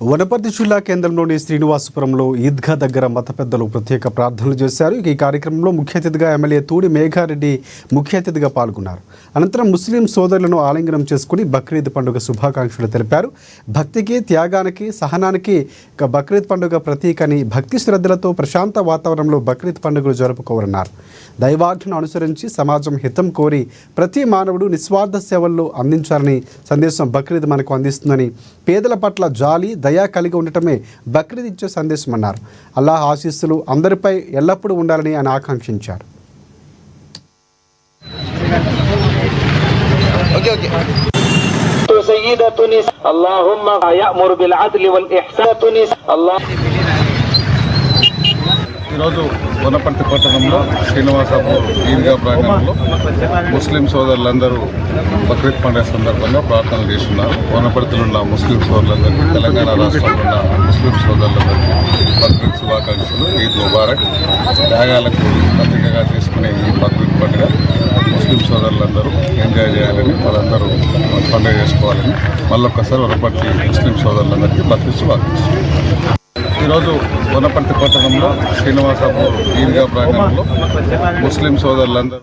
వనపర్తి జిల్లా కేంద్రంలోని శ్రీనివాసపురంలో ఈద్గా దగ్గర మత పెద్దలు ప్రత్యేక ప్రార్థనలు చేశారు. ఈ కార్యక్రమంలో ముఖ్య అతిథిగా ఎమ్మెల్యే తూడి మేఘారెడ్డి ముఖ్య అతిథిగా పాల్గొన్నారు. అనంతరం ముస్లిం సోదరులను ఆలింగనం చేసుకుని బక్రీద్ పండుగ శుభాకాంక్షలు తెలిపారు. భక్తికి, త్యాగానికి, సహనానికి బక్రీద్ పండుగ ప్రతీకని, భక్తి శ్రద్ధలతో ప్రశాంత వాతావరణంలో బక్రీద్ పండుగలు జరుపుకోవాలన్నారు. దైవాజ్ఞను అనుసరించి సమాజం హితం కోరి ప్రతి మానవుడు నిస్వార్థ సేవల్లో అందించాలని సందేశం బక్రీద్ మనకు అందిస్తుందని, పేదల పట్ల జాలి, దయా కలిగి ఉండటమే బక్రీద్ ఇచ్చే సందేశం అన్నారు. అల్లాహ్ ఆశీస్సులు అందరిపై ఎల్లప్పుడూ ఉండాలని ఆయన ఆకాంక్షించారు. ఈరోజు వనపర్తి పట్టణంలో శ్రీనివాసపూర్ ఈద్గా ప్రాంగణంలో ముస్లిం సోదరులందరూ బక్రీద్ పండుగ సందర్భంగా ప్రార్థనలు చేస్తున్నారు. వనపర్తిలో ఉన్న ముస్లిం సోదరులందరికీ, తెలంగాణ రాష్ట్రంలో ఉన్న ముస్లిం సోదరులందరికీ బక్రీద్ శుభాకాంక్షలు. ఈద్ ముబారక్. త్యాగాలకు ప్రతీకగా చేసుకునే ఈ బక్రీద్ పండుగ ముస్లిం సోదరులందరూ ఎంజాయ్ చేయాలని, వాళ్ళందరూ పండుగ చేసుకోవాలని మళ్ళొక్కసారి వనపర్తి ముస్లిం సోదరులందరికీ బక్రీద్ శుభాకాంక్షలు. ఈరోజు వనపర్తి పట్టణంలో శ్రీనివాసపూర్ ఈద్గా ప్రాంగణంలో ముస్లిం సోదరులందరూ